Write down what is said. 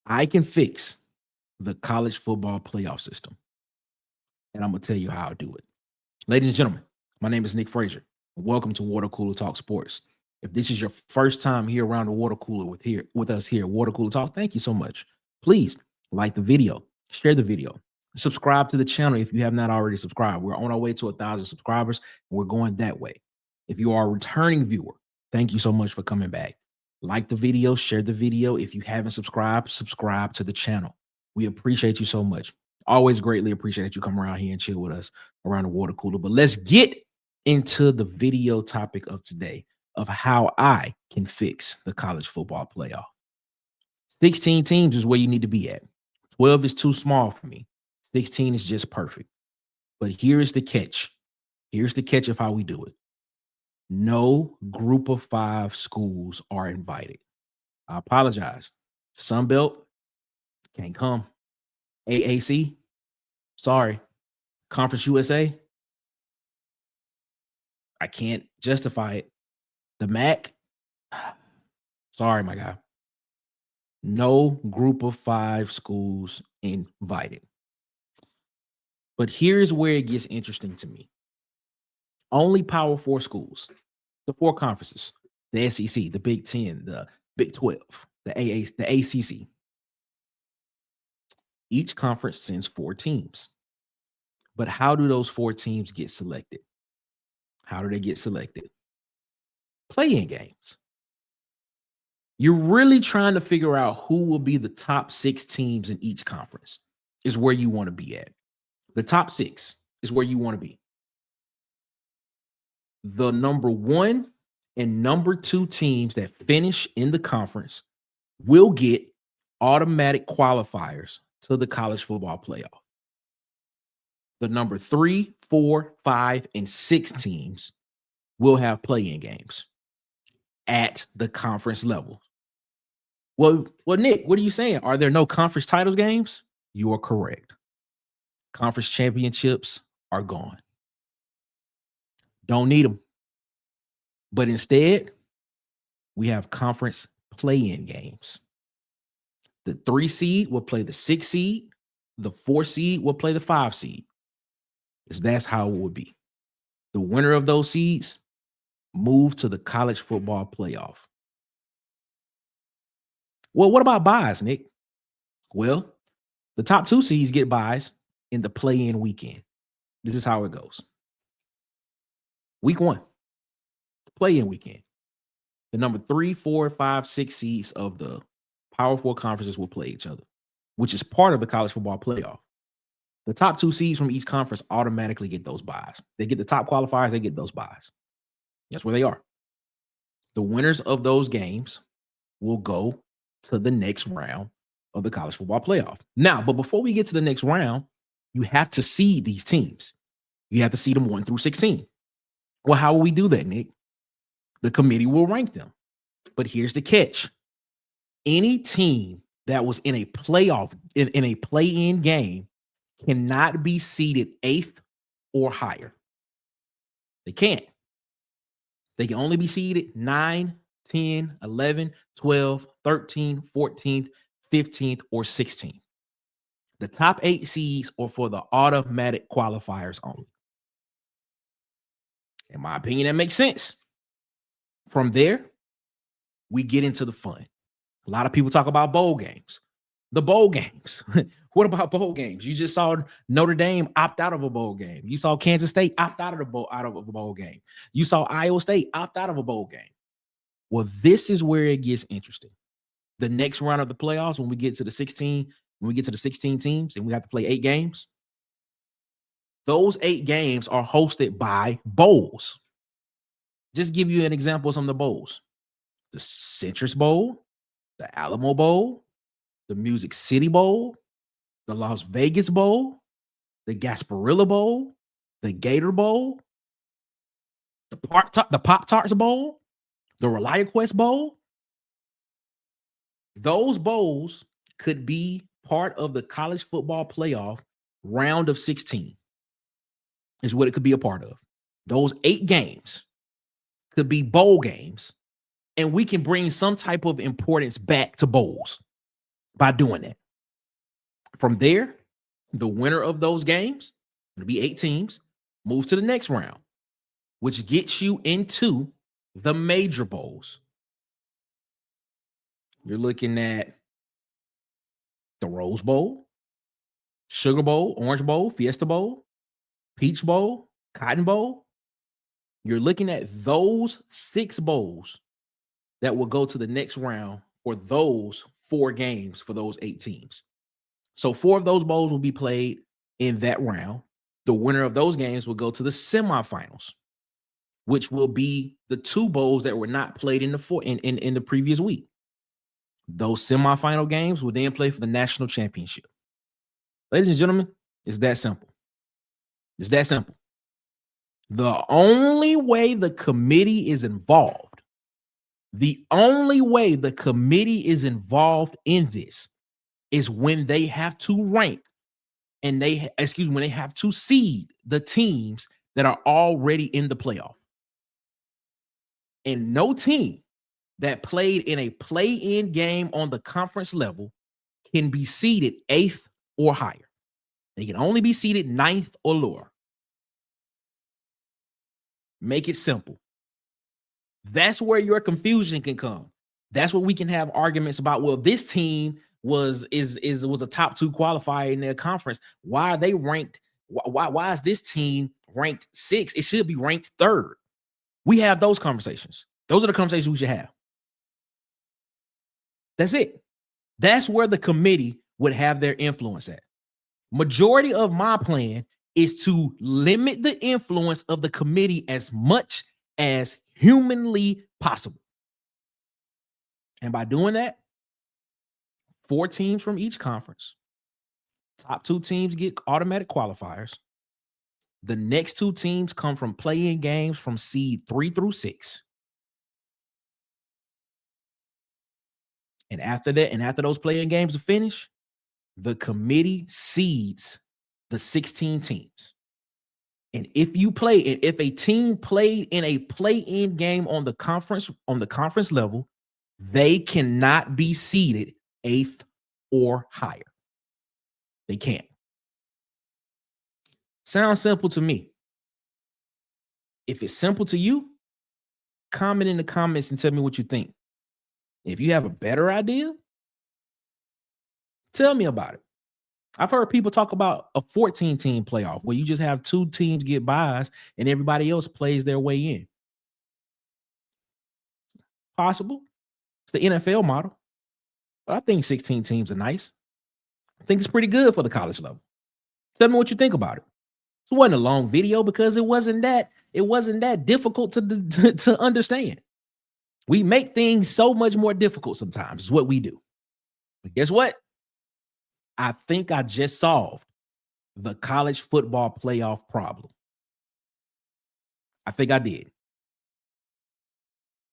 I can fix the college football playoff system, and I'm going to tell you how I do it. Ladies and gentlemen, my name is Nick Frazier. Welcome to Water Cooler Talk Sports. If this is your first time here around the water cooler with us here, Water Cooler Talk, thank you so much. Please like the video, share the video, subscribe to the channel if you have not already subscribed. We're on our way to 1,000 subscribers, and we're going that way. If you are a returning viewer, thank you so much for coming back. Like the video, share the video. If you haven't subscribed, subscribe to the channel. We appreciate you so much. Always greatly appreciate that you come around here and chill with us around the water cooler. But let's get into the video topic of today of how I can fix the college football playoff. 16 teams is where you need to be at. 12 is too small for me. 16 is just perfect. But here's the catch. Here's the catch of how we do it. No group of 5 schools are invited. I apologize. Sunbelt can't come. AAC, sorry. Conference USA, I can't justify it. The MAC, sorry, my guy. No group of 5 schools invited. But here's where it gets interesting to me. Only Power 4 schools, the 4 conferences, the SEC, the Big 10, the Big 12, the ACC. Each conference sends 4 teams. But how do those 4 teams get selected? How do they get selected? Play-in games. You're really trying to figure out who will be the top 6 teams in each conference is where you want to be at. The top 6 is where you want to be. The number 1 and number 2 teams that finish in the conference will get automatic qualifiers to the college football playoff. The number 3, 4, 5, and 6 teams will have play-in games at the conference level. Well, Nick, what are you saying? Are there no conference titles games? You are correct. Conference championships are gone. Don't need them. But instead, we have conference play-in games. The 3 seed will play the 6 seed. The 4 seed will play the 5 seed. That's how it would be. The winner of those seeds move to the college football playoff. Well, what about buys, Nick? Well, the top 2 seeds get buys in the play-in weekend. This is how it goes. Week 1, play-in weekend. The number 3, 4, 5, 6 seeds of the Power 4 conferences will play each other, which is part of the college football playoff. The top 2 seeds from each conference automatically get those buys. They get the top qualifiers, they get those buys. That's where they are. The winners of those games will go to the next round of the college football playoff. Now, but before we get to the next round, you have to seed these teams. You have to seed them 1 through 16. Well, how will we do that, Nick? The committee will rank them. But here's the catch. Any team that was in a playoff, in a play-in game cannot be seeded 8th or higher. They can't. They can only be seeded 9, 10, 11, 12, 13, 14th, 15th, or 16th. The top 8 seeds are for the automatic qualifiers only. In my opinion, that makes sense. From there, we get into the fun. A lot of people talk about bowl games. The bowl games. What about bowl games? You just saw Notre Dame opt out of a bowl game. You saw Kansas State opt out of a bowl game. You saw Iowa State opt out of a bowl game. Well, this is where it gets interesting. The next round of the playoffs, when we get to the 16 teams and we have to play 8 games, those 8 games are hosted by bowls. Just give you an example of some of the bowls. The Citrus Bowl, the Alamo Bowl, the Music City Bowl, the Las Vegas Bowl, the Gasparilla Bowl, the Gator Bowl, the Pop-Tarts Bowl, the ReliaQuest Bowl. Those bowls could be part of the college football playoff round of 16 is what it could be a part of. Those 8 games could be bowl games, and we can bring some type of importance back to bowls. by doing that. From there, the winner of those games, it'll be 8 teams, moves to the next round, which gets you into the major bowls. You're looking at the Rose Bowl, Sugar Bowl, Orange Bowl, Fiesta Bowl, Peach Bowl, Cotton Bowl. You're looking at those 6 bowls that will go to the next round for those 4 games for those 8 teams. So 4 of those bowls will be played in that round. The winner of those games will go to the semifinals, which will be the 2 bowls that were not played in the previous week. Those semifinal games will then play for the national championship. Ladies and gentlemen, it's that simple. It's that simple. The only way the committee is involved, in this is when they have to rank and when they have to seed the teams that are already in the playoff. And no team that played in a play-in game on the conference level can be seeded 8th or higher. They can only be seeded 9th or lower. Make it simple. That's where your confusion can come. That's where we can have arguments about, well, this team was a top 2 qualifier in their conference. Why are they ranked? Why is this team ranked 6th? It should be ranked 3rd. We have those conversations. Those are the conversations we should have. That's it. That's where the committee would have their influence at. Majority of my plan is to limit the influence of the committee as much as humanly possible. And by doing that, 4 teams from each conference, top 2 teams get automatic qualifiers. The next 2 teams come from play-in games from seed 3 through 6. And after that, and after those play-in games are finished, the committee seeds the 16 teams. And if a team played in a play-in game on the conference level, they cannot be seeded 8th or higher. They can't. Sounds simple to me. If it's simple to you, comment in the comments and tell me what you think. If you have a better idea, tell me about it. I've heard people talk about a 14-team playoff where you just have 2 teams get buys and everybody else plays their way in. Possible. It's the NFL model. But I think 16 teams are nice. I think it's pretty good for the college level. Tell me what you think about it. It wasn't a long video because it wasn't that difficult to understand. We make things so much more difficult sometimes, is what we do. But guess what? I think I just solved the college football playoff problem. I think I did.